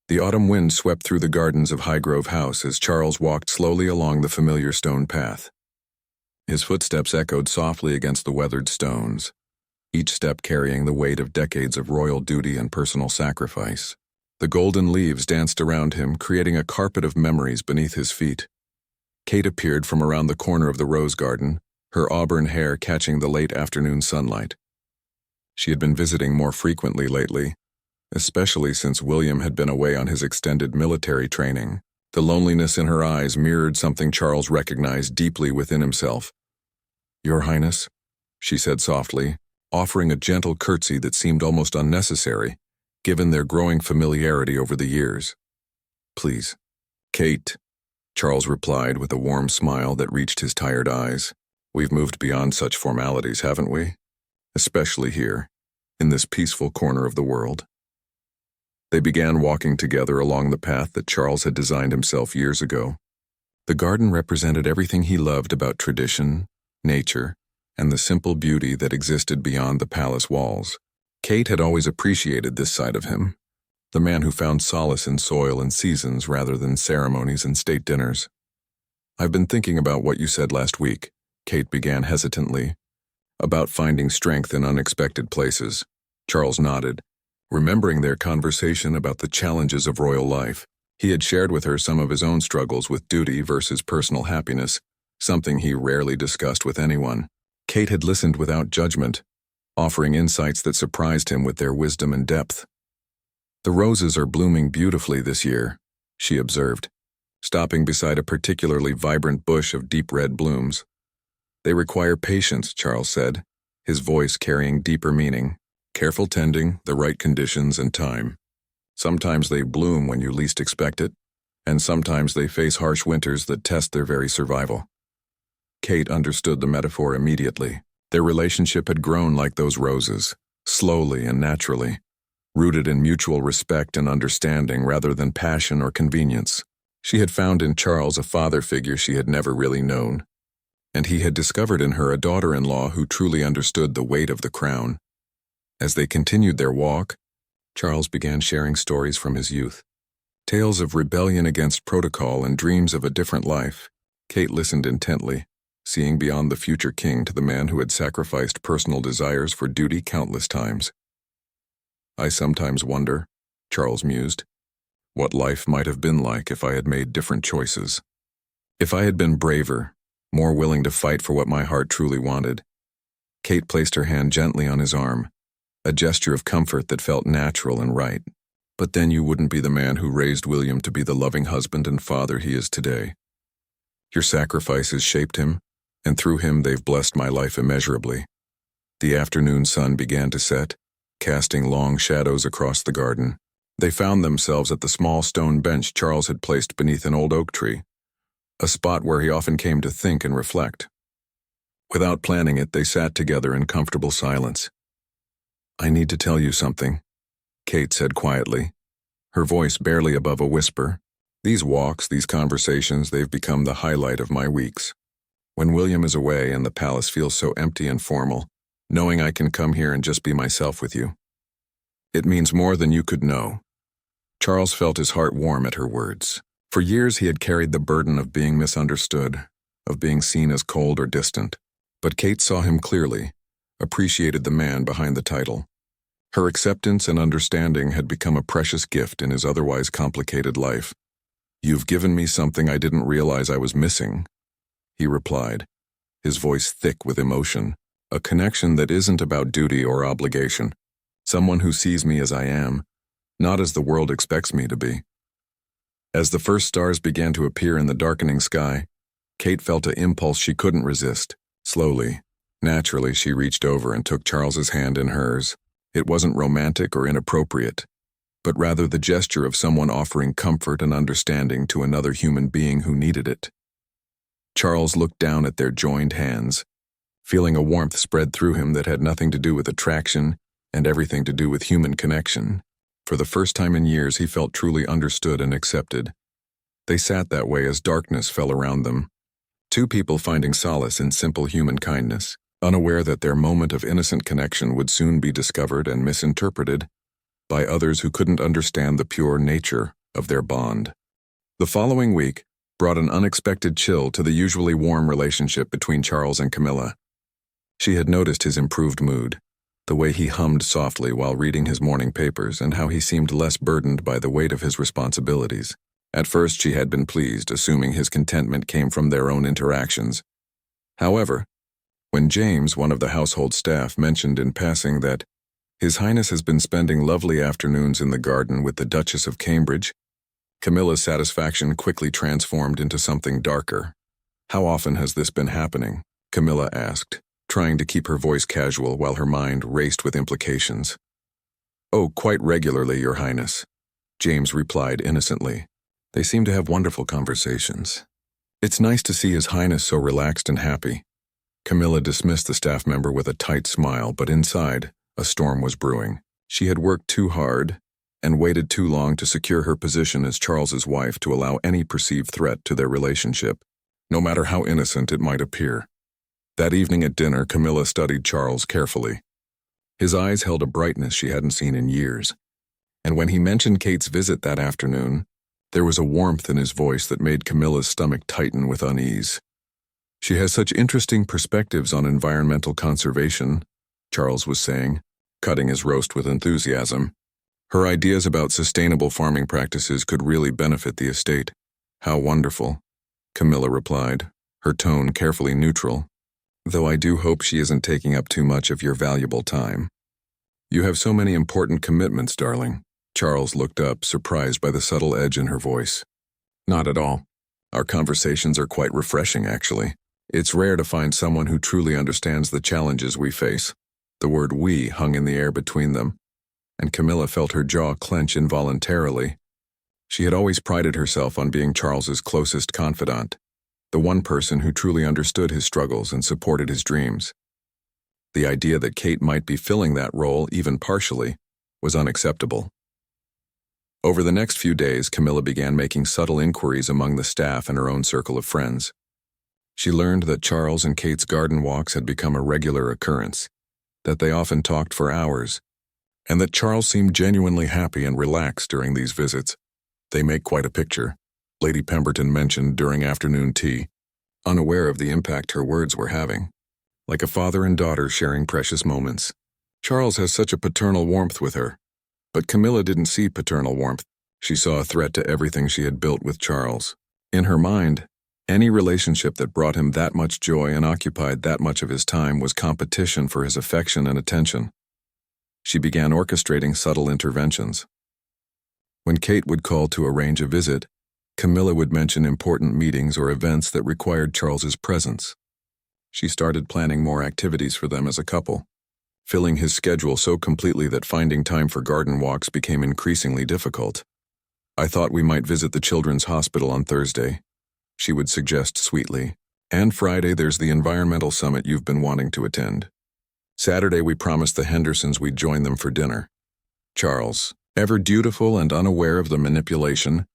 The autumn wind swept through the gardens of Highgrove House as Charles walked slowly along the familiar stone path. His footsteps echoed softly against the weathered stones, each step carrying the weight of decades of royal duty and personal sacrifice. The golden leaves danced around him, creating a carpet of memories beneath his feet. Kate appeared from around the corner of the rose garden, her auburn hair catching the late afternoon sunlight. She had been visiting more frequently lately, especially since William had been away on his extended military training. The loneliness in her eyes mirrored something Charles recognized deeply within himself. "Your Highness," she said softly, offering a gentle curtsy that seemed almost unnecessary, given their growing familiarity over the years. "Please." "Kate," Charles replied with a warm smile that reached his tired eyes. "We've moved beyond such formalities, haven't we? Especially here, in this peaceful corner of the world." They began walking together along the path that Charles had designed himself years ago. The garden represented everything he loved about tradition, nature, and the simple beauty that existed beyond the palace walls. Kate had always appreciated this side of him, the man who found solace in soil and seasons rather than ceremonies and state dinners. "I've been thinking about what you said last week," Kate began hesitantly, "about finding strength in unexpected places." Charles nodded, remembering their conversation about the challenges of royal life. He had shared with her some of his own struggles with duty versus personal happiness, something he rarely discussed with anyone. Kate had listened without judgment, offering insights that surprised him with their wisdom and depth. "The roses are blooming beautifully this year," she observed, stopping beside a particularly vibrant bush of deep red blooms. "They require patience," Charles said, his voice carrying deeper meaning. "Careful tending, the right conditions, and time. Sometimes they bloom when you least expect it, and sometimes they face harsh winters that test their very survival." Kate understood the metaphor immediately. Their relationship had grown like those roses, slowly and naturally, rooted in mutual respect and understanding rather than passion or convenience. She had found in Charles a father figure she had never really known, and he had discovered in her a daughter-in-law who truly understood the weight of the crown. As they continued their walk, Charles began sharing stories from his youth. Tales of rebellion against protocol and dreams of a different life. Kate listened intently, seeing beyond the future king to the man who had sacrificed personal desires for duty countless times. "I sometimes wonder," Charles mused, "what life might have been like if I had made different choices. If I had been braver, more willing to fight for what my heart truly wanted." Kate placed her hand gently on his arm, a gesture of comfort that felt natural and right. "But then you wouldn't be the man who raised William to be the loving husband and father he is today. Your sacrifices shaped him, and through him they've blessed my life immeasurably." The afternoon sun began to set, casting long shadows across the garden. They found themselves at the small stone bench Charles had placed beneath an old oak tree, a spot where he often came to think and reflect. Without planning it, they sat together in comfortable silence. "I need to tell you something," Kate said quietly, her voice barely above a whisper. "These walks, these conversations, they've become the highlight of my weeks. When William is away and the palace feels so empty and formal, knowing I can come here and just be myself with you. It means more than you could know." Charles felt his heart warm at her words. For years he had carried the burden of being misunderstood, of being seen as cold or distant. But Kate saw him clearly, appreciated the man behind the title. Her acceptance and understanding had become a precious gift in his otherwise complicated life. "You've given me something I didn't realize I was missing," he replied, his voice thick with emotion. "A connection that isn't about duty or obligation. Someone who sees me as I am, not as the world expects me to be." As the first stars began to appear in the darkening sky, Kate felt an impulse she couldn't resist. Slowly, naturally, she reached over and took Charles's hand in hers. It wasn't romantic or inappropriate, but rather the gesture of someone offering comfort and understanding to another human being who needed it. Charles looked down at their joined hands, feeling a warmth spread through him that had nothing to do with attraction and everything to do with human connection. For the first time in years, he felt truly understood and accepted. They sat that way as darkness fell around them, two people finding solace in simple human kindness, unaware that their moment of innocent connection would soon be discovered and misinterpreted by others who couldn't understand the pure nature of their bond. The following week brought an unexpected chill to the usually warm relationship between Charles and Camilla. She had noticed his improved mood, the way he hummed softly while reading his morning papers, and how he seemed less burdened by the weight of his responsibilities. At first she had been pleased, assuming his contentment came from their own interactions. However, when James, one of the household staff, mentioned in passing that His Highness has been spending lovely afternoons in the garden with the Duchess of Cambridge, Camilla's satisfaction quickly transformed into something darker. "How often has this been happening?" Camilla asked, trying to keep her voice casual while her mind raced with implications. "Oh, quite regularly, Your Highness," James replied innocently. "They seem to have wonderful conversations. It's nice to see His Highness so relaxed and happy." Camilla dismissed the staff member with a tight smile, but inside, a storm was brewing. She had worked too hard and waited too long to secure her position as Charles's wife to allow any perceived threat to their relationship, no matter how innocent it might appear. That evening at dinner, Camilla studied Charles carefully. His eyes held a brightness she hadn't seen in years, and when he mentioned Kate's visit that afternoon, there was a warmth in his voice that made Camilla's stomach tighten with unease. "She has such interesting perspectives on environmental conservation," Charles was saying, cutting his roast with enthusiasm. "Her ideas about sustainable farming practices could really benefit the estate." "How wonderful," Camilla replied, her tone carefully neutral. "Though I do hope she isn't taking up too much of your valuable time." "You have so many important commitments, darling." Charles looked up, surprised by the subtle edge in her voice. "Not at all. Our conversations are quite refreshing, actually. It's rare to find someone who truly understands the challenges we face." The word "we" hung in the air between them, and Camilla felt her jaw clench involuntarily. She had always prided herself on being Charles's closest confidant, the one person who truly understood his struggles and supported his dreams. The idea that Kate might be filling that role, even partially, was unacceptable. Over the next few days, Camilla began making subtle inquiries among the staff and her own circle of friends. She learned that Charles and Kate's garden walks had become a regular occurrence, that they often talked for hours, and that Charles seemed genuinely happy and relaxed during these visits. "They make quite a picture," Lady Pemberton mentioned during afternoon tea, unaware of the impact her words were having. "Like a father and daughter sharing precious moments. Charles has such a paternal warmth with her." But Camilla didn't see paternal warmth. She saw a threat to everything she had built with Charles. In her mind, any relationship that brought him that much joy and occupied that much of his time was competition for his affection and attention. She began orchestrating subtle interventions. When Kate would call to arrange a visit, Camilla would mention important meetings or events that required Charles's presence. She started planning more activities for them as a couple, filling his schedule so completely that finding time for garden walks became increasingly difficult. "I thought we might visit the Children's Hospital on Thursday," she would suggest sweetly. "And Friday there's the environmental summit you've been wanting to attend. Saturday we promised the Hendersons we'd join them for dinner." Charles, ever dutiful and unaware of the manipulation,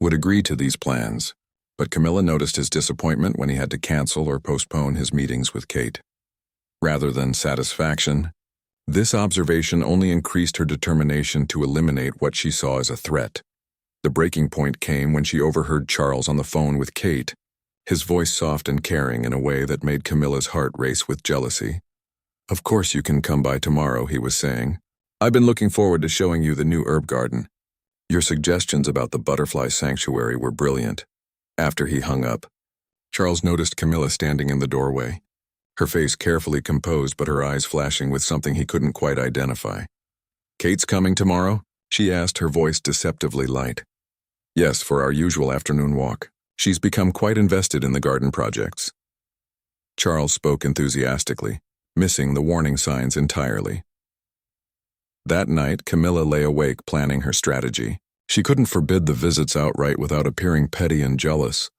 would agree to these plans, but Camilla noticed his disappointment when he had to cancel or postpone his meetings with Kate. Rather than satisfaction, this observation only increased her determination to eliminate what she saw as a threat. The breaking point came when she overheard Charles on the phone with Kate, his voice soft and caring in a way that made Camilla's heart race with jealousy. "Of course you can come by tomorrow," he was saying. "I've been looking forward to showing you the new herb garden. Your suggestions about the butterfly sanctuary were brilliant." After he hung up, Charles noticed Camilla standing in the doorway, her face carefully composed but her eyes flashing with something he couldn't quite identify. "Kate's coming tomorrow?" she asked, her voice deceptively light. "Yes, for our usual afternoon walk. She's become quite invested in the garden projects." Charles spoke enthusiastically, missing the warning signs entirely. That night, Camilla lay awake planning her strategy. She couldn't forbid the visits outright without appearing petty and jealous,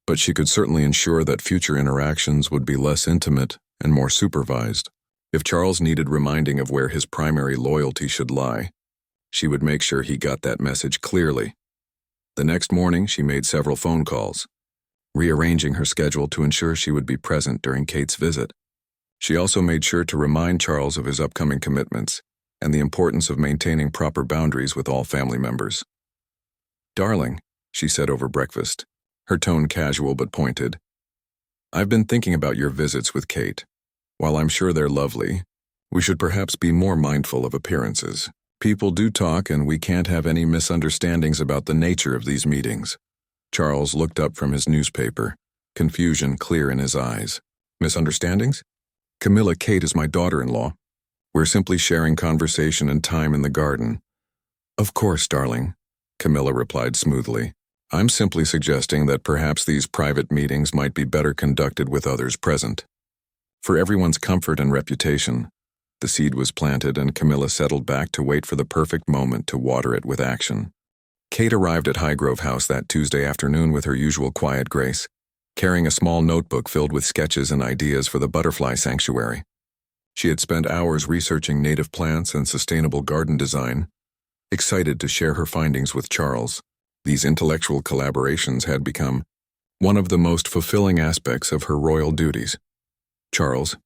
but she could certainly ensure that future interactions would be less intimate and more supervised. If Charles needed reminding of where his primary loyalty should lie, she would make sure he got that message clearly. The next morning, she made several phone calls, rearranging her schedule to ensure she would be present during Kate's visit. She also made sure to remind Charles of his upcoming commitments and the importance of maintaining proper boundaries with all family members. "Darling," she said over breakfast, her tone casual but pointed. "I've been thinking about your visits with Kate. While I'm sure they're lovely, we should perhaps be more mindful of appearances. People do talk, and we can't have any misunderstandings about the nature of these meetings." Charles looked up from his newspaper, confusion clear in his eyes. "Misunderstandings? Camilla, Kate is my daughter-in-law. We're simply sharing conversation and time in the garden." "Of course, darling," Camilla replied smoothly. "I'm simply suggesting that perhaps these private meetings might be better conducted with others present. For everyone's comfort and reputation." The seed was planted, and Camilla settled back to wait for the perfect moment to water it with action. Kate arrived at Highgrove House that Tuesday afternoon with her usual quiet grace, carrying a small notebook filled with sketches and ideas for the butterfly sanctuary. She had spent hours researching native plants and sustainable garden design, excited to share her findings with Charles. These intellectual collaborations had become one of the most fulfilling aspects of her royal duties. Charles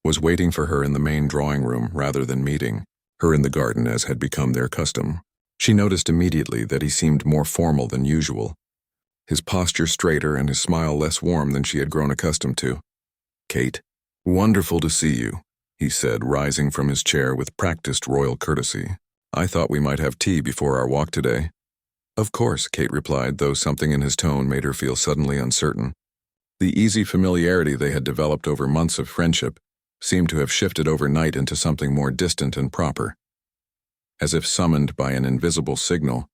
was waiting for her in the main drawing room rather than meeting her in the garden as had become their custom. She noticed immediately that he seemed more formal than usual, his posture straighter and his smile less warm than she had grown accustomed to. "Kate, wonderful to see you," he said, rising from his chair with practiced royal courtesy. "I thought we might have tea before our walk today." "Of course," Kate replied, though something in his tone made her feel suddenly uncertain. The easy familiarity they had developed over months of friendship seemed to have shifted overnight into something more distant and proper. As if summoned by an invisible signal,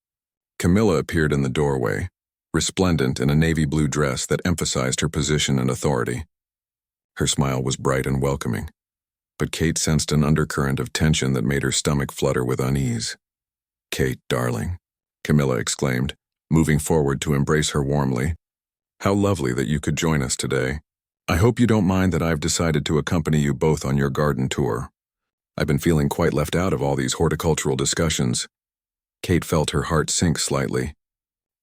Camilla appeared in the doorway, resplendent in a navy blue dress that emphasized her position and authority. Her smile was bright and welcoming, but Kate sensed an undercurrent of tension that made her stomach flutter with unease. "Kate, darling," Camilla exclaimed, moving forward to embrace her warmly. "How lovely that you could join us today. I hope you don't mind that I've decided to accompany you both on your garden tour. I've been feeling quite left out of all these horticultural discussions." Kate felt her heart sink slightly.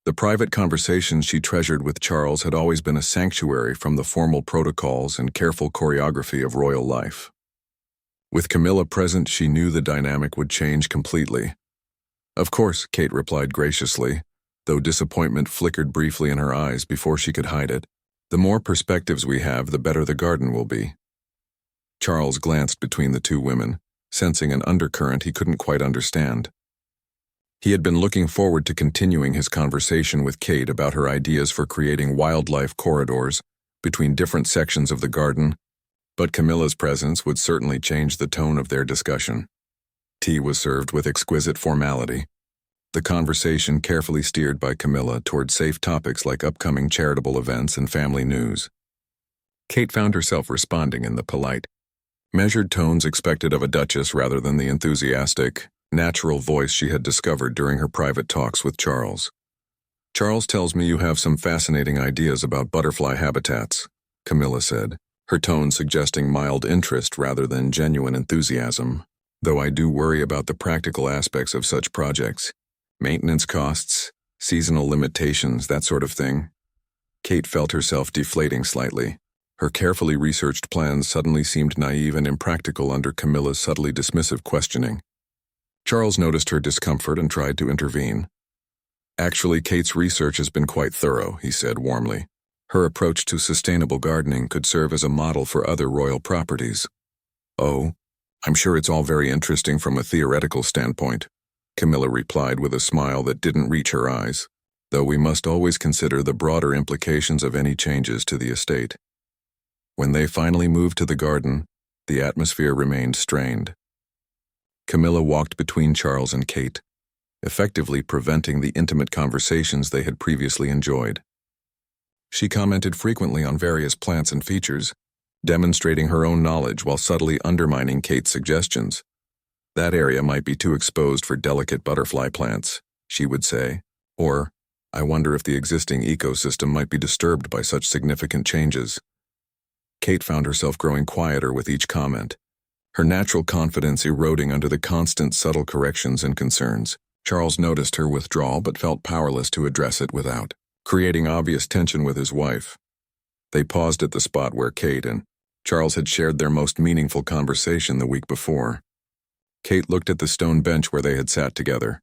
The private conversations she treasured with Charles had always been a sanctuary from the formal protocols and careful choreography of royal life. With Camilla present, she knew the dynamic would change completely. "Of course," Kate replied graciously, though disappointment flickered briefly in her eyes before she could hide it. "The more perspectives we have, the better the garden will be." Charles glanced between the two women, sensing an undercurrent he couldn't quite understand. He had been looking forward to continuing his conversation with Kate about her ideas for creating wildlife corridors between different sections of the garden, but Camilla's presence would certainly change the tone of their discussion. Tea was served with exquisite formality, the conversation carefully steered by Camilla toward safe topics like upcoming charitable events and family news. Kate found herself responding in the polite, measured tones expected of a duchess rather than the enthusiastic, natural voice she had discovered during her private talks with Charles. "Charles tells me you have some fascinating ideas about butterfly habitats," Camilla said, her tone suggesting mild interest rather than genuine enthusiasm, "though I do worry about the practical aspects of such projects. Maintenance costs, seasonal limitations, that sort of thing." Kate felt herself deflating slightly. Her carefully researched plans suddenly seemed naive and impractical under Camilla's subtly dismissive questioning. Charles noticed her discomfort and tried to intervene. "Actually, Kate's research has been quite thorough," he said warmly. "Her approach to sustainable gardening could serve as a model for other royal properties." "Oh, I'm sure it's all very interesting from a theoretical standpoint," Camilla replied with a smile that didn't reach her eyes, "though we must always consider the broader implications of any changes to the estate." When they finally moved to the garden, the atmosphere remained strained. Camilla walked between Charles and Kate, effectively preventing the intimate conversations they had previously enjoyed. She commented frequently on various plants and features, demonstrating her own knowledge while subtly undermining Kate's suggestions. "That area might be too exposed for delicate butterfly plants," she would say, or, "I wonder if the existing ecosystem might be disturbed by such significant changes." Kate found herself growing quieter with each comment, her natural confidence eroding under the constant subtle corrections and concerns. Charles noticed her withdrawal but felt powerless to address it without creating obvious tension with his wife. They paused at the spot where Kate and Charles had shared their most meaningful conversation the week before. Kate looked at the stone bench where they had sat together,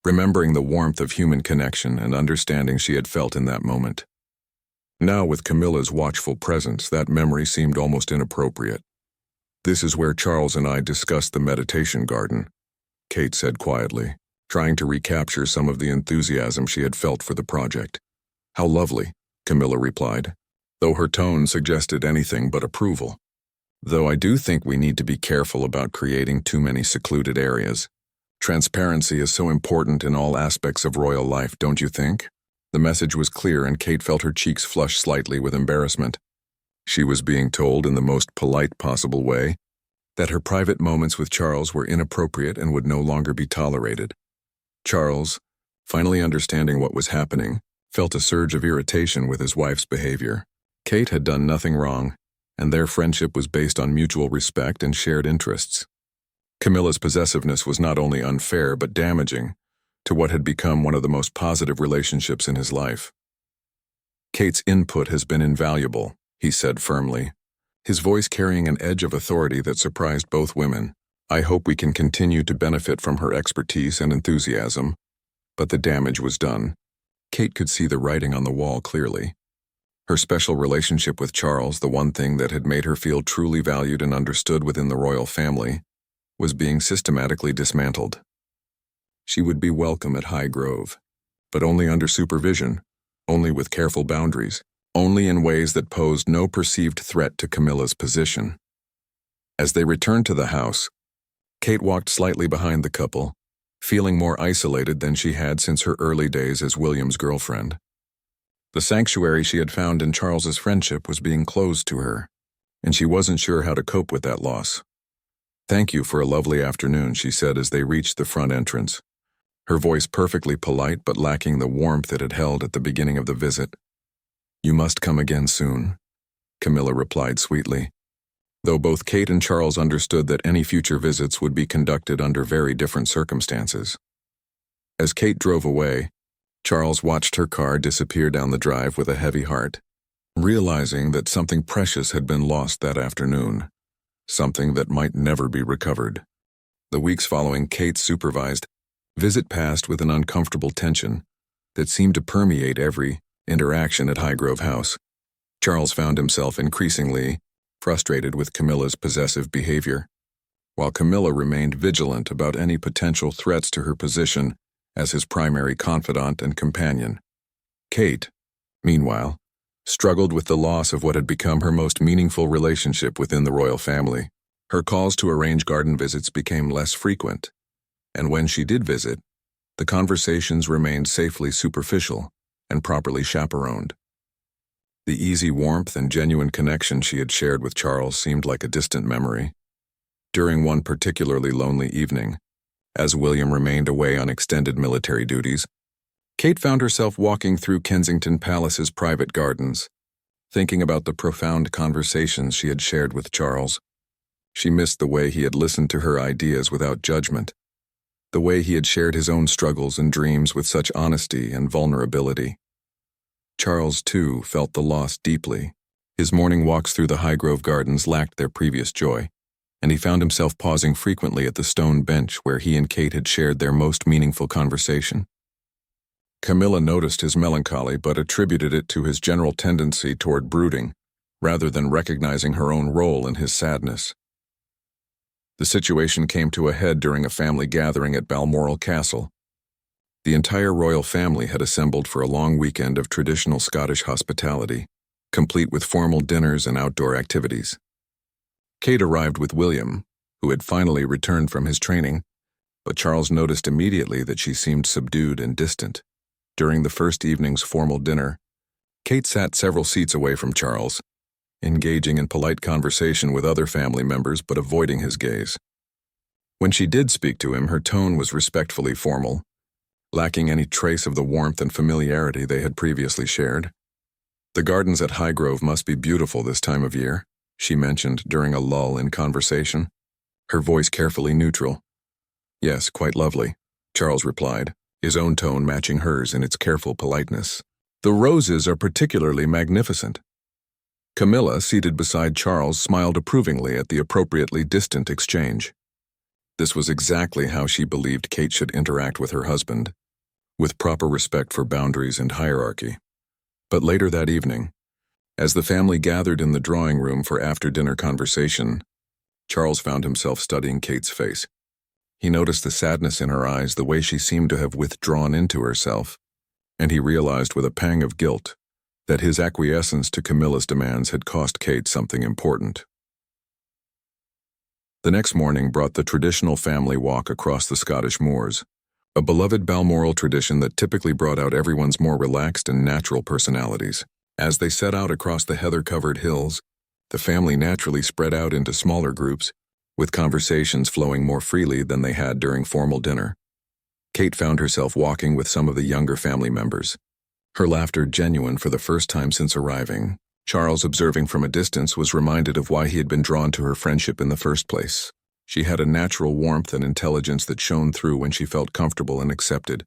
remembering the warmth of human connection and understanding she had felt in that moment. Now, with Camilla's watchful presence, that memory seemed almost inappropriate. "This is where Charles and I discussed the meditation garden," Kate said quietly, trying to recapture some of the enthusiasm she had felt for the project. "How lovely," Camilla replied, though her tone suggested anything but approval. "Though I do think we need to be careful about creating too many secluded areas. Transparency is so important in all aspects of royal life, don't you think?" The message was clear, and Kate felt her cheeks flush slightly with embarrassment. She was being told in the most polite possible way that her private moments with Charles were inappropriate and would no longer be tolerated. Charles, finally understanding what was happening, felt a surge of irritation with his wife's behavior. Kate had done nothing wrong, and their friendship was based on mutual respect and shared interests. Camilla's possessiveness was not only unfair but damaging to what had become one of the most positive relationships in his life. "Kate's input has been invaluable," he said firmly, his voice carrying an edge of authority that surprised both women. "I hope we can continue to benefit from her expertise and enthusiasm." But the damage was done. Kate could see the writing on the wall clearly. Her special relationship with Charles, the one thing that had made her feel truly valued and understood within the royal family, was being systematically dismantled. She would be welcome at Highgrove, but only under supervision, only with careful boundaries, only in ways that posed no perceived threat to Camilla's position. As they returned to the house, Kate walked slightly behind the couple, feeling more isolated than she had since her early days as William's girlfriend. The sanctuary she had found in Charles's friendship was being closed to her, and she wasn't sure how to cope with that loss. "Thank you for a lovely afternoon," she said as they reached the front entrance, her voice perfectly polite but lacking the warmth it had held at the beginning of the visit. "You must come again soon," Camilla replied sweetly, though both Kate and Charles understood that any future visits would be conducted under very different circumstances. As Kate drove away, Charles watched her car disappear down the drive with a heavy heart, realizing that something precious had been lost that afternoon, something that might never be recovered. The weeks following Kate's supervised visit passed with an uncomfortable tension that seemed to permeate every interaction at Highgrove House. Charles found himself increasingly frustrated with Camilla's possessive behavior, while Camilla remained vigilant about any potential threats to her position as his primary confidant and companion. Kate, meanwhile, struggled with the loss of what had become her most meaningful relationship within the royal family. Her calls to arrange garden visits became less frequent, and when she did visit, the conversations remained safely superficial and properly chaperoned. The easy warmth and genuine connection she had shared with Charles seemed like a distant memory. During one particularly lonely evening, as William remained away on extended military duties, Kate found herself walking through Kensington Palace's private gardens, thinking about the profound conversations she had shared with Charles. She missed the way he had listened to her ideas without judgment, the way he had shared his own struggles and dreams with such honesty and vulnerability. Charles, too, felt the loss deeply. His morning walks through the Highgrove Gardens lacked their previous joy, and he found himself pausing frequently at the stone bench where he and Kate had shared their most meaningful conversation. Camilla noticed his melancholy but attributed it to his general tendency toward brooding, rather than recognizing her own role in his sadness. The situation came to a head during a family gathering at Balmoral Castle. The entire royal family had assembled for a long weekend of traditional Scottish hospitality, complete with formal dinners and outdoor activities. Kate arrived with William, who had finally returned from his training, but Charles noticed immediately that she seemed subdued and distant. During the first evening's formal dinner, Kate sat several seats away from Charles, engaging in polite conversation with other family members but avoiding his gaze. When she did speak to him, her tone was respectfully formal, lacking any trace of the warmth and familiarity they had previously shared. "The gardens at Highgrove must be beautiful this time of year," she mentioned during a lull in conversation, her voice carefully neutral. "Yes, quite lovely," Charles replied, his own tone matching hers in its careful politeness. "The roses are particularly magnificent." Camilla, seated beside Charles, smiled approvingly at the appropriately distant exchange. This was exactly how she believed Kate should interact with her husband, with proper respect for boundaries and hierarchy. But later that evening, as the family gathered in the drawing room for after-dinner conversation, Charles found himself studying Kate's face. He noticed the sadness in her eyes, the way she seemed to have withdrawn into herself, and he realized with a pang of guilt that his acquiescence to Camilla's demands had cost Kate something important. The next morning brought the traditional family walk across the Scottish moors, a beloved Balmoral tradition that typically brought out everyone's more relaxed and natural personalities. As they set out across the heather-covered hills, the family naturally spread out into smaller groups, with conversations flowing more freely than they had during formal dinner. Kate found herself walking with some of the younger family members, her laughter genuine for the first time since arriving. Charles, observing from a distance, was reminded of why he had been drawn to her friendship in the first place. She had a natural warmth and intelligence that shone through when she felt comfortable and accepted.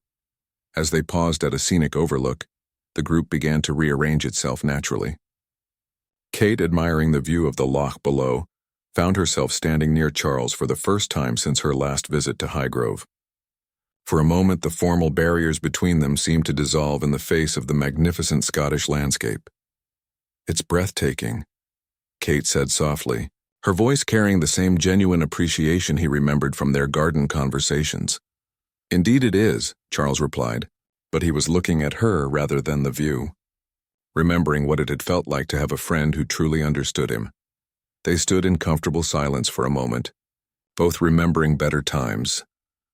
As they paused at a scenic overlook, the group began to rearrange itself naturally. Kate, admiring the view of the loch below, found herself standing near Charles for the first time since her last visit to Highgrove. For a moment, the formal barriers between them seemed to dissolve in the face of the magnificent Scottish landscape. "It's breathtaking," Kate said softly, her voice carrying the same genuine appreciation he remembered from their garden conversations. "Indeed it is," Charles replied, but he was looking at her rather than the view, remembering what it had felt like to have a friend who truly understood him. They stood in comfortable silence for a moment, both remembering better times,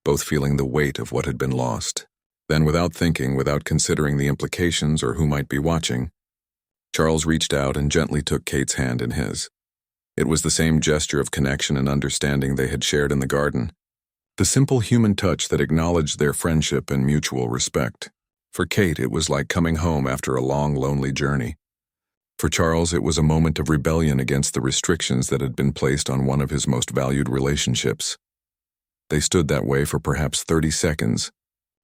both feeling the weight of what had been lost. Then, without thinking, without considering the implications or who might be watching, Charles reached out and gently took Kate's hand in his. It was the same gesture of connection and understanding they had shared in the garden, the simple human touch that acknowledged their friendship and mutual respect. For Kate, it was like coming home after a long, lonely journey. For Charles, it was a moment of rebellion against the restrictions that had been placed on one of his most valued relationships. They stood that way for perhaps 30 seconds,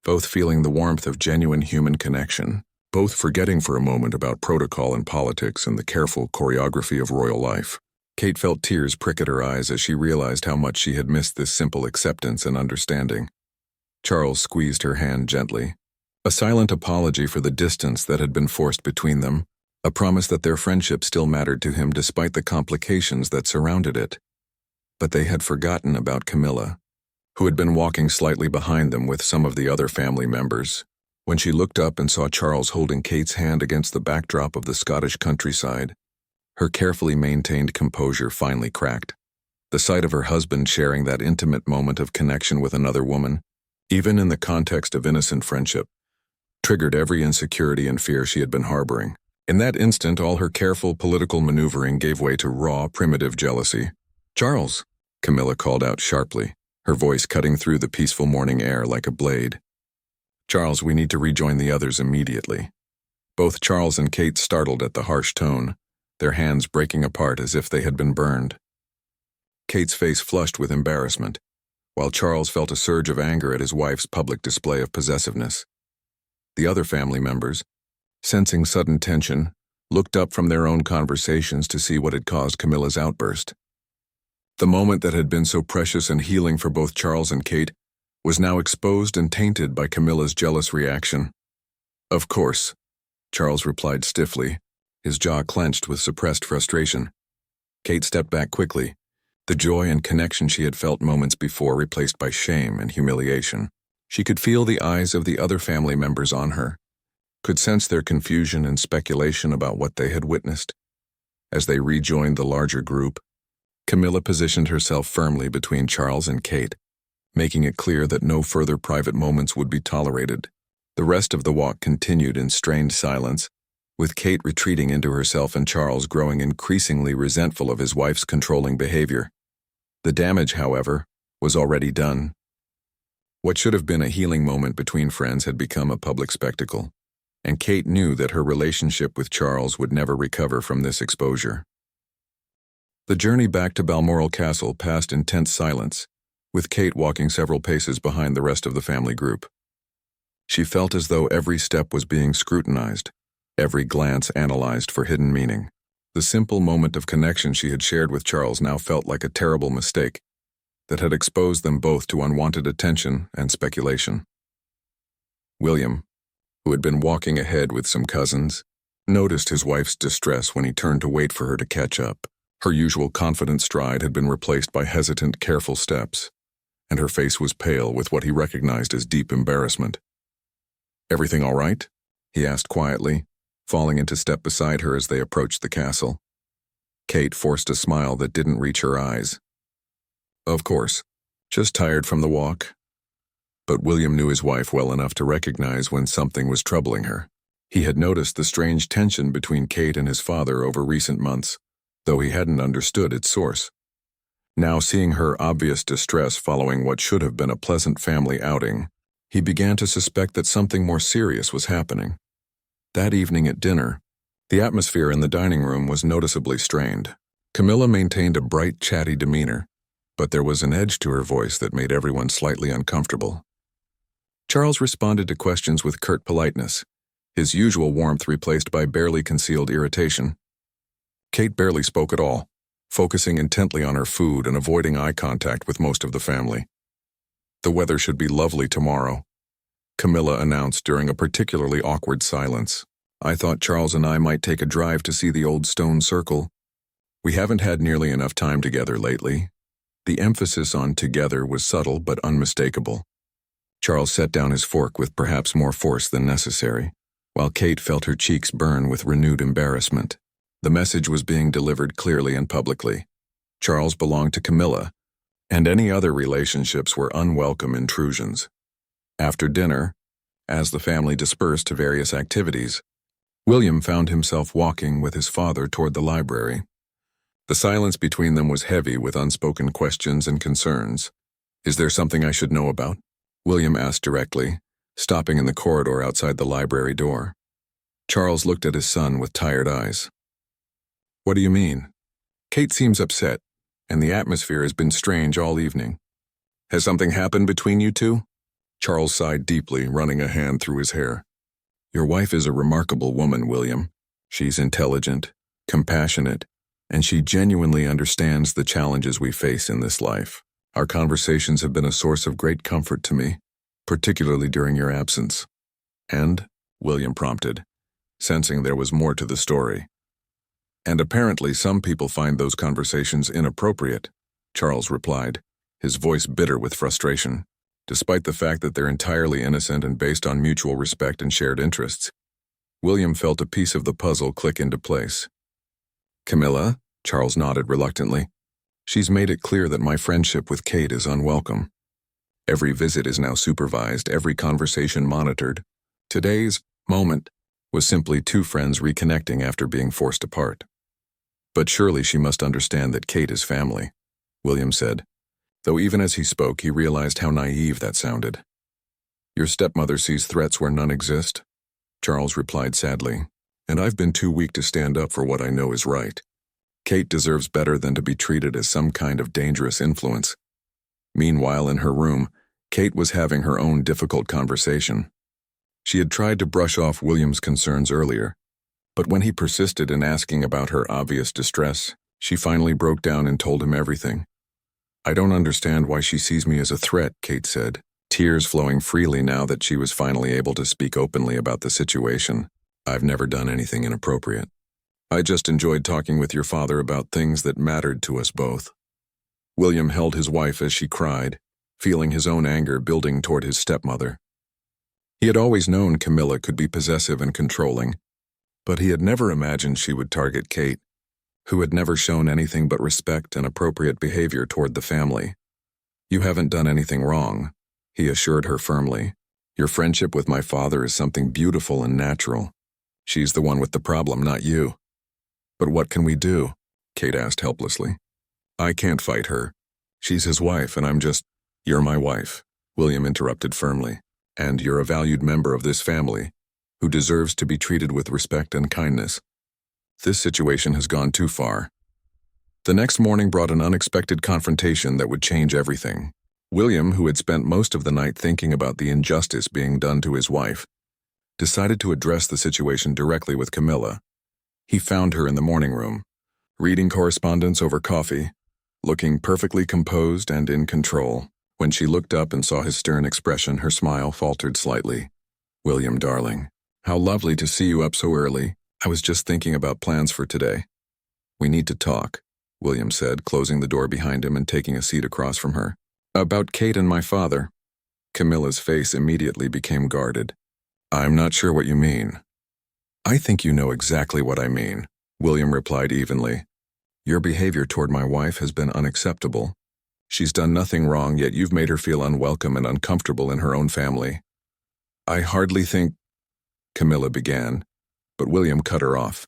both feeling the warmth of genuine human connection, both forgetting for a moment about protocol and politics and the careful choreography of royal life. Kate felt tears prick at her eyes as she realized how much she had missed this simple acceptance and understanding. Charles squeezed her hand gently, a silent apology for the distance that had been forced between them, a promise that their friendship still mattered to him despite the complications that surrounded it. But they had forgotten about Camilla, who had been walking slightly behind them with some of the other family members. When she looked up and saw Charles holding Kate's hand against the backdrop of the Scottish countryside, her carefully maintained composure finally cracked. The sight of her husband sharing that intimate moment of connection with another woman, even in the context of innocent friendship, triggered every insecurity and fear she had been harboring. In that instant, all her careful political maneuvering gave way to raw, primitive jealousy. "Charles," Camilla called out sharply, her voice cutting through the peaceful morning air like a blade. "Charles, we need to rejoin the others immediately." Both Charles and Kate startled at the harsh tone, their hands breaking apart as if they had been burned. Kate's face flushed with embarrassment, while Charles felt a surge of anger at his wife's public display of possessiveness. The other family members, sensing sudden tension, looked up from their own conversations to see what had caused Camilla's outburst. The moment that had been so precious and healing for both Charles and Kate was now exposed and tainted by Camilla's jealous reaction. "Of course," Charles replied stiffly, his jaw clenched with suppressed frustration. Kate stepped back quickly, the joy and connection she had felt moments before replaced by shame and humiliation. She could feel the eyes of the other family members on her, could sense their confusion and speculation about what they had witnessed. As they rejoined the larger group, Camilla positioned herself firmly between Charles and Kate, making it clear that no further private moments would be tolerated. The rest of the walk continued in strained silence, with Kate retreating into herself and Charles growing increasingly resentful of his wife's controlling behavior. The damage, however, was already done. What should have been a healing moment between friends had become a public spectacle, and Kate knew that her relationship with Charles would never recover from this exposure. The journey back to Balmoral Castle passed in tense silence, with Kate walking several paces behind the rest of the family group. She felt as though every step was being scrutinized, every glance analyzed for hidden meaning. The simple moment of connection she had shared with Charles now felt like a terrible mistake, that had exposed them both to unwanted attention and speculation. William, who had been walking ahead with some cousins, noticed his wife's distress when he turned to wait for her to catch up. Her usual confident stride had been replaced by hesitant, careful steps, and her face was pale with what he recognized as deep embarrassment. "Everything all right?" he asked quietly, falling into step beside her as they approached the castle. Kate forced a smile that didn't reach her eyes. "Of course, just tired from the walk." But William knew his wife well enough to recognize when something was troubling her. He had noticed the strange tension between Kate and his father over recent months, though he hadn't understood its source. Now, seeing her obvious distress following what should have been a pleasant family outing, he began to suspect that something more serious was happening. That evening at dinner, the atmosphere in the dining room was noticeably strained. Camilla maintained a bright, chatty demeanor, but there was an edge to her voice that made everyone slightly uncomfortable. Charles responded to questions with curt politeness, his usual warmth replaced by barely concealed irritation. Kate barely spoke at all, focusing intently on her food and avoiding eye contact with most of the family. "The weather should be lovely tomorrow," Camilla announced during a particularly awkward silence. "I thought Charles and I might take a drive to see the old stone circle. We haven't had nearly enough time together lately." The emphasis on together was subtle but unmistakable. Charles set down his fork with perhaps more force than necessary, while Kate felt her cheeks burn with renewed embarrassment. The message was being delivered clearly and publicly. Charles belonged to Camilla, and any other relationships were unwelcome intrusions. After dinner, as the family dispersed to various activities, William found himself walking with his father toward the library. The silence between them was heavy with unspoken questions and concerns. "Is there something I should know about?" William asked directly, stopping in the corridor outside the library door. Charles looked at his son with tired eyes. "What do you mean?" "Kate seems upset, and the atmosphere has been strange all evening." "Has something happened between you two?" Charles sighed deeply, running a hand through his hair. "Your wife is a remarkable woman, William. She's intelligent, compassionate, and she genuinely understands the challenges we face in this life. Our conversations have been a source of great comfort to me, particularly during your absence." "And?" William prompted, sensing there was more to the story. "And apparently some people find those conversations inappropriate," Charles replied, his voice bitter with frustration, despite the fact that they're entirely innocent and based on mutual respect and shared interests. William felt a piece of the puzzle click into place. "Camilla?" Charles nodded reluctantly. "She's made it clear that my friendship with Kate is unwelcome. Every visit is now supervised, every conversation monitored. Today's moment was simply two friends reconnecting after being forced apart. But surely she must understand that Kate is family," William said, though even as he spoke he realized how naive that sounded. "Your stepmother sees threats where none exist," Charles replied sadly, "and I've been too weak to stand up for what I know is right. Kate deserves better than to be treated as some kind of dangerous influence." Meanwhile, in her room, Kate was having her own difficult conversation. She had tried to brush off William's concerns earlier, but when he persisted in asking about her obvious distress, she finally broke down and told him everything. "I don't understand why she sees me as a threat," Kate said, tears flowing freely now that she was finally able to speak openly about the situation. "I've never done anything inappropriate. I just enjoyed talking with your father about things that mattered to us both." William held his wife as she cried, feeling his own anger building toward his stepmother. He had always known Camilla could be possessive and controlling, but he had never imagined she would target Kate, who had never shown anything but respect and appropriate behavior toward the family. "You haven't done anything wrong," he assured her firmly. "Your friendship with my father is something beautiful and natural. She's the one with the problem, not you." "But what can we do?" Kate asked helplessly. "I can't fight her. She's his wife, and I'm just—" "You're my wife," William interrupted firmly, "and you're a valued member of this family, who deserves to be treated with respect and kindness. This situation has gone too far." The next morning brought an unexpected confrontation that would change everything. William, who had spent most of the night thinking about the injustice being done to his wife, decided to address the situation directly with Camilla. He found her in the morning room, reading correspondence over coffee, looking perfectly composed and in control. When she looked up and saw his stern expression, her smile faltered slightly. "William, darling, how lovely to see you up so early. I was just thinking about plans for today." "We need to talk," William said, closing the door behind him and taking a seat across from her. "About Kate and my father." Camilla's face immediately became guarded. "I'm not sure what you mean." "I think you know exactly what I mean," William replied evenly. "Your behavior toward my wife has been unacceptable. She's done nothing wrong, yet you've made her feel unwelcome and uncomfortable in her own family." "I hardly think—" Camilla began, but William cut her off.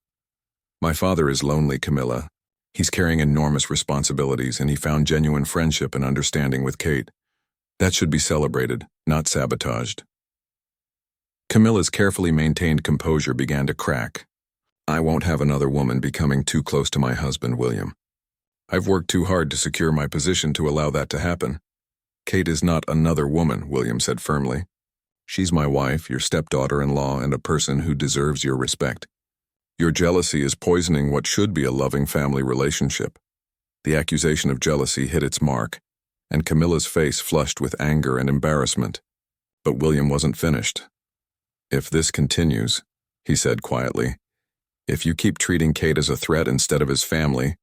"My father is lonely, Camilla. He's carrying enormous responsibilities, and he found genuine friendship and understanding with Kate. That should be celebrated, not sabotaged." Camilla's carefully maintained composure began to crack. "I won't have another woman becoming too close to my husband, William. I've worked too hard to secure my position to allow that to happen." "Kate is not another woman," William said firmly. "She's my wife, your stepdaughter-in-law, and a person who deserves your respect. Your jealousy is poisoning what should be a loving family relationship." The accusation of jealousy hit its mark, and Camilla's face flushed with anger and embarrassment. But William wasn't finished. "If this continues," he said quietly, "if you keep treating Kate as a threat instead of as family,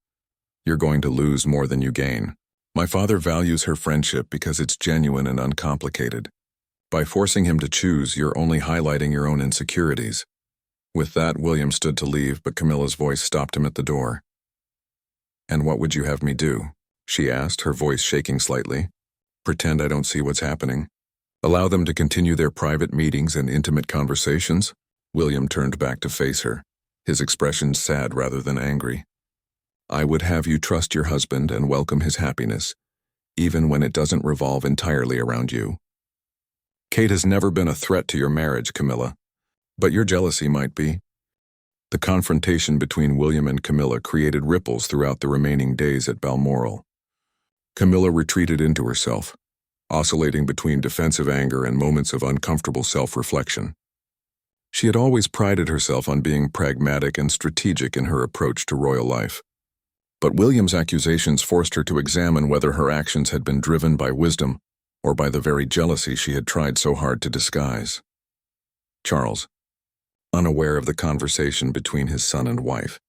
you're going to lose more than you gain. My father values her friendship because it's genuine and uncomplicated. By forcing him to choose, you're only highlighting your own insecurities." With that, William stood to leave, but Camilla's voice stopped him at the door. "And what would you have me do?" she asked, her voice shaking slightly. "Pretend I don't see what's happening? Allow them to continue their private meetings and intimate conversations?" William turned back to face her, his expression sad rather than angry. "I would have you trust your husband and welcome his happiness, even when it doesn't revolve entirely around you. Kate has never been a threat to your marriage, Camilla, but your jealousy might be." The confrontation between William and Camilla created ripples throughout the remaining days at Balmoral. Camilla retreated into herself, oscillating between defensive anger and moments of uncomfortable self-reflection. She had always prided herself on being pragmatic and strategic in her approach to royal life. But William's accusations forced her to examine whether her actions had been driven by wisdom or by the very jealousy she had tried so hard to disguise. Charles, unaware of the conversation between his son and wife,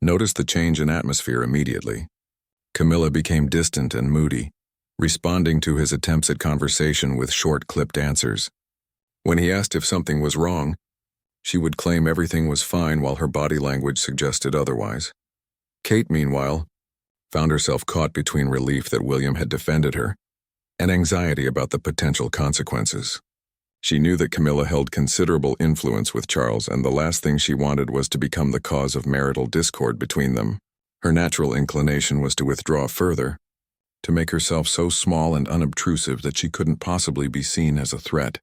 noticed the change in atmosphere immediately. Camilla became distant and moody, responding to his attempts at conversation with short, clipped answers. When he asked if something was wrong, she would claim everything was fine while her body language suggested otherwise. Kate, meanwhile, found herself caught between relief that William had defended her and anxiety about the potential consequences. She knew that Camilla held considerable influence with Charles, and the last thing she wanted was to become the cause of marital discord between them. Her natural inclination was to withdraw further, to make herself so small and unobtrusive that she couldn't possibly be seen as a threat.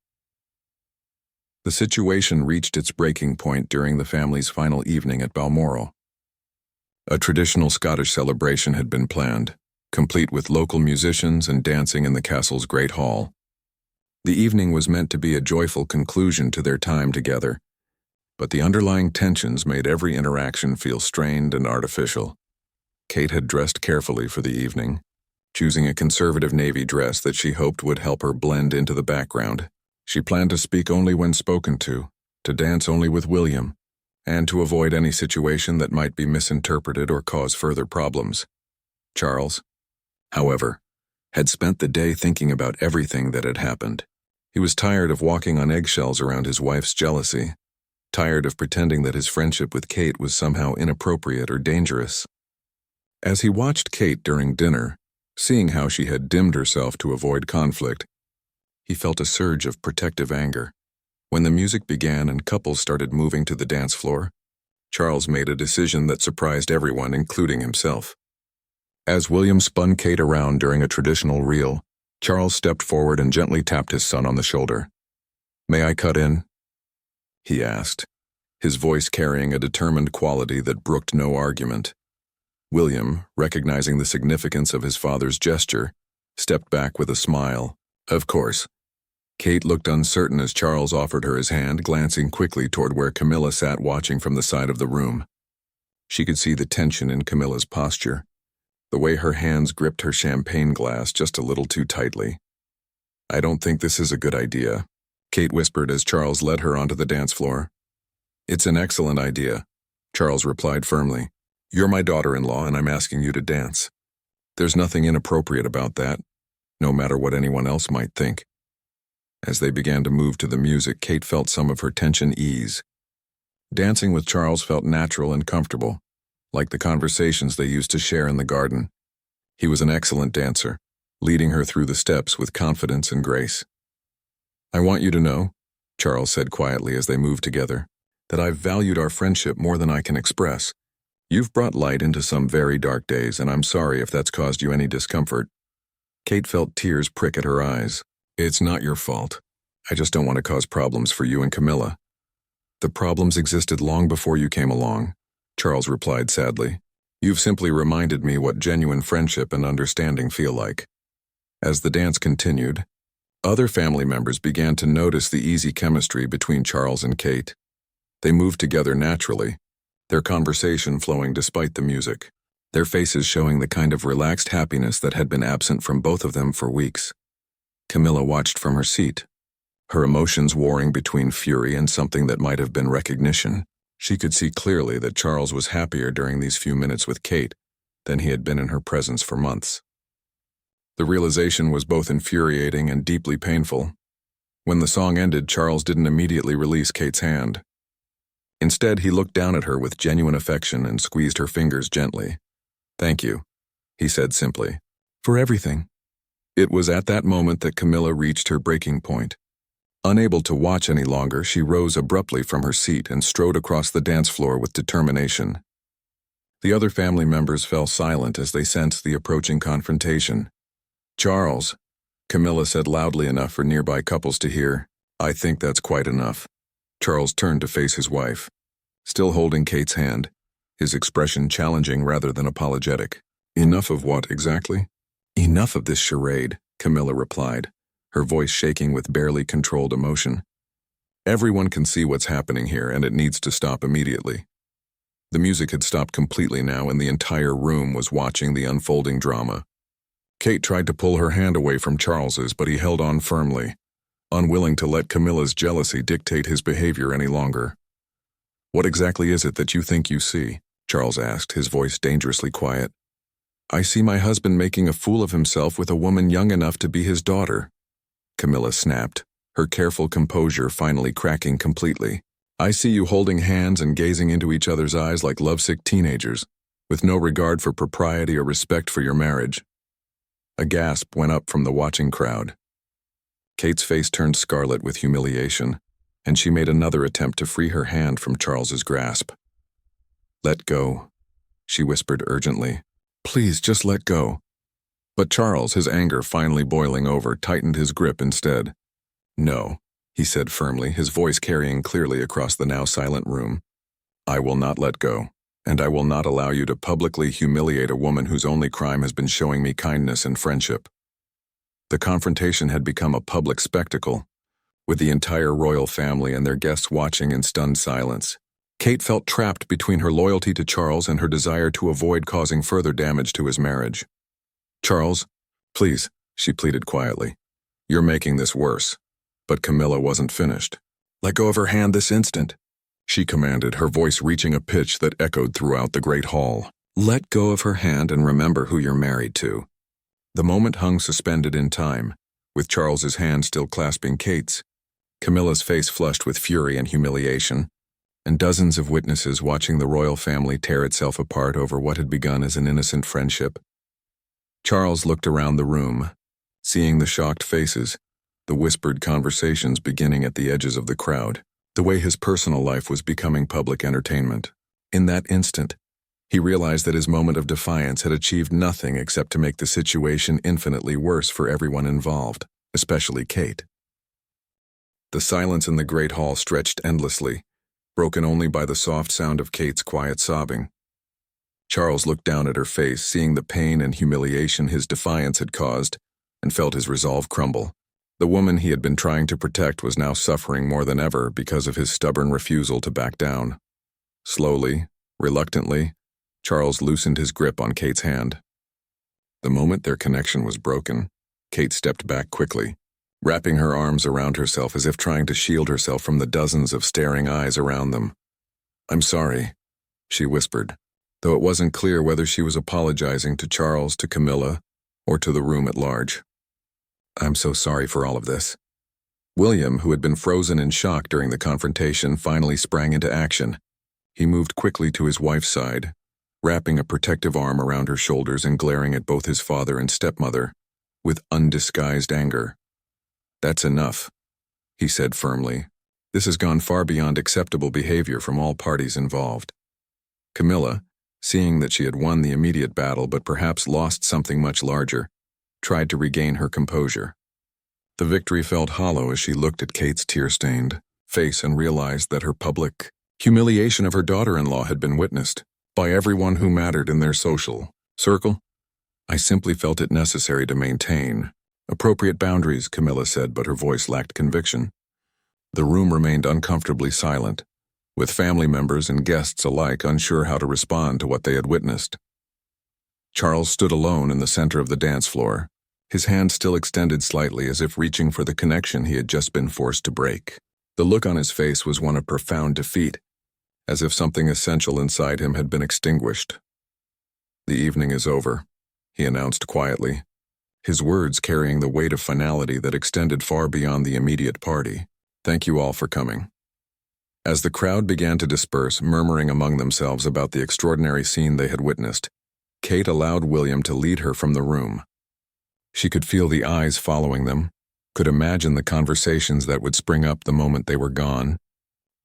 The situation reached its breaking point during the family's final evening at Balmoral. A traditional Scottish celebration had been planned, complete with local musicians and dancing in the castle's great hall. The evening was meant to be a joyful conclusion to their time together, but the underlying tensions made every interaction feel strained and artificial. Kate had dressed carefully for the evening, choosing a conservative navy dress that she hoped would help her blend into the background. She planned to speak only when spoken to dance only with William, and to avoid any situation that might be misinterpreted or cause further problems. Charles, however, had spent the day thinking about everything that had happened. He was tired of walking on eggshells around his wife's jealousy, tired of pretending that his friendship with Kate was somehow inappropriate or dangerous. As he watched Kate during dinner, seeing how she had dimmed herself to avoid conflict, he felt a surge of protective anger. When the music began and couples started moving to the dance floor, Charles made a decision that surprised everyone, including himself. As William spun Kate around during a traditional reel, Charles stepped forward and gently tapped his son on the shoulder. "May I cut in?" he asked, his voice carrying a determined quality that brooked no argument. William, recognizing the significance of his father's gesture, stepped back with a smile. "Of course." Kate looked uncertain as Charles offered her his hand, glancing quickly toward where Camilla sat watching from the side of the room. She could see the tension in Camilla's posture, the way her hands gripped her champagne glass just a little too tightly. "I don't think this is a good idea," Kate whispered as Charles led her onto the dance floor. "It's an excellent idea," Charles replied firmly. "You're my daughter-in-law and I'm asking you to dance. There's nothing inappropriate about that, no matter what anyone else might think." As they began to move to the music, Kate felt some of her tension ease. Dancing with Charles felt natural and comfortable, like the conversations they used to share in the garden. He was an excellent dancer, leading her through the steps with confidence and grace. "I want you to know," Charles said quietly as they moved together, "that I've valued our friendship more than I can express. You've brought light into some very dark days, and I'm sorry if that's caused you any discomfort." Kate felt tears prick at her eyes. "It's not your fault. I just don't want to cause problems for you and Camilla." "The problems existed long before you came along," Charles replied sadly. "You've simply reminded me what genuine friendship and understanding feel like." As the dance continued, other family members began to notice the easy chemistry between Charles and Kate. They moved together naturally, their conversation flowing despite the music, their faces showing the kind of relaxed happiness that had been absent from both of them for weeks. Camilla watched from her seat, her emotions warring between fury and something that might have been recognition. She could see clearly that Charles was happier during these few minutes with Kate than he had been in her presence for months. The realization was both infuriating and deeply painful. When the song ended, Charles didn't immediately release Kate's hand. Instead, he looked down at her with genuine affection and squeezed her fingers gently. "Thank you," he said simply, "for everything." It was at that moment that Camilla reached her breaking point. Unable to watch any longer, she rose abruptly from her seat and strode across the dance floor with determination. The other family members fell silent as they sensed the approaching confrontation. "Charles," Camilla said loudly enough for nearby couples to hear, "I think that's quite enough." Charles turned to face his wife, still holding Kate's hand, his expression challenging rather than apologetic. "Enough of what, exactly?" "Enough of this charade," Camilla replied, her voice shaking with barely controlled emotion. "Everyone can see what's happening here, and it needs to stop immediately." The music had stopped completely now, and the entire room was watching the unfolding drama. Kate tried to pull her hand away from Charles's, but he held on firmly, unwilling to let Camilla's jealousy dictate his behavior any longer. "What exactly is it that you think you see?" Charles asked, his voice dangerously quiet. "I see my husband making a fool of himself with a woman young enough to be his daughter," Camilla snapped, her careful composure finally cracking completely. "I see you holding hands and gazing into each other's eyes like lovesick teenagers, with no regard for propriety or respect for your marriage." A gasp went up from the watching crowd. Kate's face turned scarlet with humiliation, and she made another attempt to free her hand from Charles's grasp. "Let go," she whispered urgently. "Please, just let go." But Charles, his anger finally boiling over, tightened his grip instead. "No," he said firmly, his voice carrying clearly across the now silent room. "I will not let go, and I will not allow you to publicly humiliate a woman whose only crime has been showing me kindness and friendship." The confrontation had become a public spectacle, with the entire royal family and their guests watching in stunned silence. Kate felt trapped between her loyalty to Charles and her desire to avoid causing further damage to his marriage. "Charles, please," she pleaded quietly. "You're making this worse." But Camilla wasn't finished. "Let go of her hand this instant," she commanded, her voice reaching a pitch that echoed throughout the great hall. "Let go of her hand and remember who you're married to." The moment hung suspended in time, with Charles's hand still clasping Kate's, Camilla's face flushed with fury and humiliation, and dozens of witnesses watching the royal family tear itself apart over what had begun as an innocent friendship. Charles looked around the room, seeing the shocked faces, the whispered conversations beginning at the edges of the crowd, the way his personal life was becoming public entertainment. In that instant, he realized that his moment of defiance had achieved nothing except to make the situation infinitely worse for everyone involved, especially Kate. The silence in the great hall stretched endlessly, broken only by the soft sound of Kate's quiet sobbing. Charles looked down at her face, seeing the pain and humiliation his defiance had caused, and felt his resolve crumble. The woman he had been trying to protect was now suffering more than ever because of his stubborn refusal to back down. Slowly, reluctantly, Charles loosened his grip on Kate's hand. The moment their connection was broken, Kate stepped back quickly, wrapping her arms around herself as if trying to shield herself from the dozens of staring eyes around them. "I'm sorry," she whispered, though it wasn't clear whether she was apologizing to Charles, to Camilla, or to the room at large. "I'm so sorry for all of this." William, who had been frozen in shock during the confrontation, finally sprang into action. He moved quickly to his wife's side, wrapping a protective arm around her shoulders and glaring at both his father and stepmother with undisguised anger. "That's enough," he said firmly. "This has gone far beyond acceptable behavior from all parties involved." Camilla, seeing that she had won the immediate battle but perhaps lost something much larger, tried to regain her composure. The victory felt hollow as she looked at Kate's tear-stained face and realized that her public humiliation of her daughter-in-law had been witnessed by everyone who mattered in their social circle. "I simply felt it necessary to maintain appropriate boundaries," Camilla said, but her voice lacked conviction. The room remained uncomfortably silent, with family members and guests alike unsure how to respond to what they had witnessed. Charles stood alone in the center of the dance floor, his hand still extended slightly as if reaching for the connection he had just been forced to break. The look on his face was one of profound defeat, as if something essential inside him had been extinguished. "The evening is over," he announced quietly, his words carrying the weight of finality that extended far beyond the immediate party. "Thank you all for coming." As the crowd began to disperse, murmuring among themselves about the extraordinary scene they had witnessed, Kate allowed William to lead her from the room. She could feel the eyes following them, could imagine the conversations that would spring up the moment they were gone,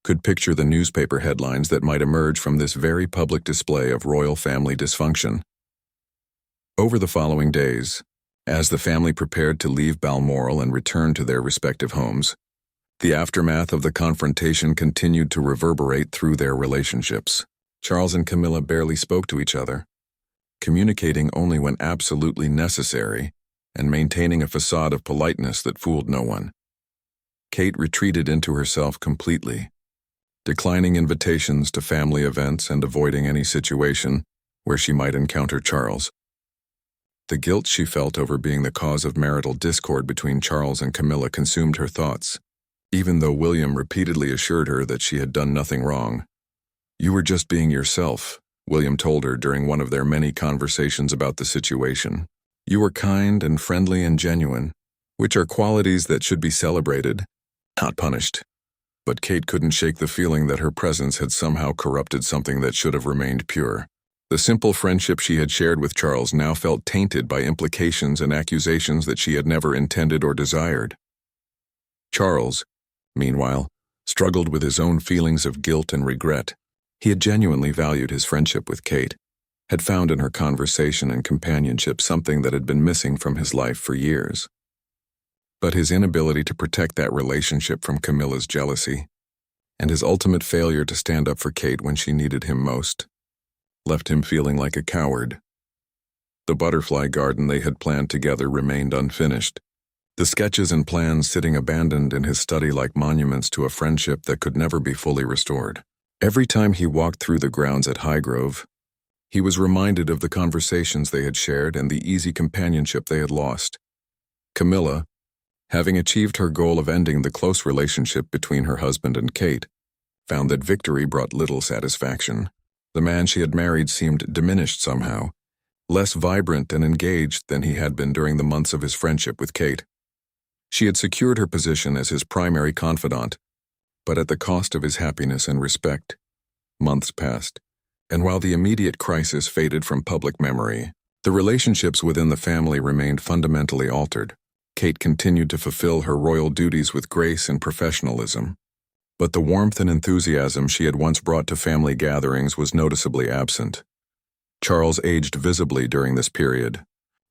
could picture the newspaper headlines that might emerge from this very public display of royal family dysfunction. Over the following days, as the family prepared to leave Balmoral and return to their respective homes, the aftermath of the confrontation continued to reverberate through their relationships. Charles and Camilla barely spoke to each other, communicating only when absolutely necessary and maintaining a facade of politeness that fooled no one. Kate retreated into herself completely, declining invitations to family events and avoiding any situation where she might encounter Charles. The guilt she felt over being the cause of marital discord between Charles and Camilla consumed her thoughts, even though William repeatedly assured her that she had done nothing wrong. "You were just being yourself," William told her during one of their many conversations about the situation. "You were kind and friendly and genuine, which are qualities that should be celebrated, not punished." But Kate couldn't shake the feeling that her presence had somehow corrupted something that should have remained pure. The simple friendship she had shared with Charles now felt tainted by implications and accusations that she had never intended or desired. Charles, meanwhile, struggled with his own feelings of guilt and regret. He had genuinely valued his friendship with Kate, had found in her conversation and companionship something that had been missing from his life for years. But his inability to protect that relationship from Camilla's jealousy, and his ultimate failure to stand up for Kate when she needed him most, left him feeling like a coward. The butterfly garden they had planned together remained unfinished, the sketches and plans sitting abandoned in his study like monuments to a friendship that could never be fully restored. Every time he walked through the grounds at Highgrove, he was reminded of the conversations they had shared and the easy companionship they had lost. Camilla, having achieved her goal of ending the close relationship between her husband and Kate, found that victory brought little satisfaction. The man she had married seemed diminished somehow, less vibrant and engaged than he had been during the months of his friendship with Kate. She had secured her position as his primary confidant, but at the cost of his happiness and respect. Months passed, and while the immediate crisis faded from public memory, the relationships within the family remained fundamentally altered. Kate continued to fulfill her royal duties with grace and professionalism, but the warmth and enthusiasm she had once brought to family gatherings was noticeably absent. Charles aged visibly during this period,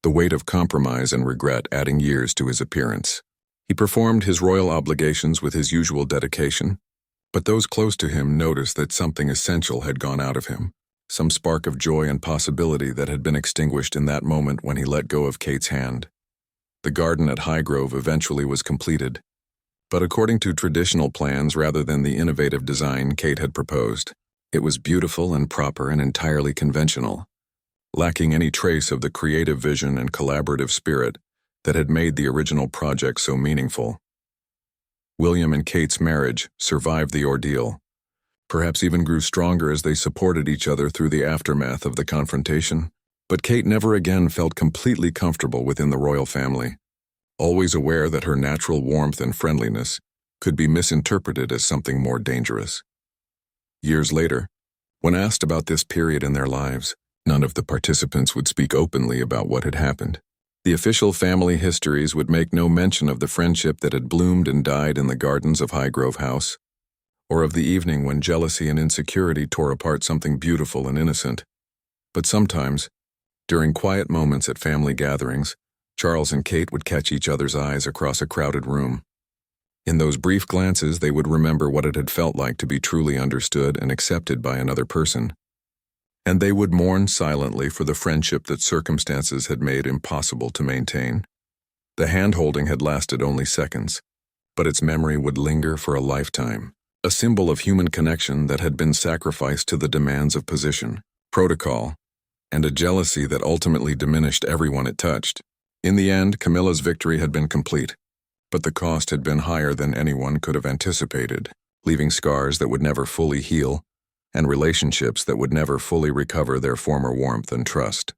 the weight of compromise and regret adding years to his appearance. He performed his royal obligations with his usual dedication, but those close to him noticed that something essential had gone out of him, some spark of joy and possibility that had been extinguished in that moment when he let go of Kate's hand. The garden at Highgrove eventually was completed, but according to traditional plans rather than the innovative design Kate had proposed. It was beautiful and proper and entirely conventional, lacking any trace of the creative vision and collaborative spirit that had made the original project so meaningful. William and Kate's marriage survived the ordeal, perhaps even grew stronger as they supported each other through the aftermath of the confrontation. But Kate never again felt completely comfortable within the royal family, always aware that her natural warmth and friendliness could be misinterpreted as something more dangerous. Years later, when asked about this period in their lives, none of the participants would speak openly about what had happened. The official family histories would make no mention of the friendship that had bloomed and died in the gardens of Highgrove House, or of the evening when jealousy and insecurity tore apart something beautiful and innocent. But sometimes, during quiet moments at family gatherings, Charles and Kate would catch each other's eyes across a crowded room. In those brief glances, they would remember what it had felt like to be truly understood and accepted by another person. And they would mourn silently for the friendship that circumstances had made impossible to maintain. The hand-holding had lasted only seconds, but its memory would linger for a lifetime, a symbol of human connection that had been sacrificed to the demands of position, protocol, and a jealousy that ultimately diminished everyone it touched. In the end, Camilla's victory had been complete, but the cost had been higher than anyone could have anticipated, leaving scars that would never fully heal and relationships that would never fully recover their former warmth and trust.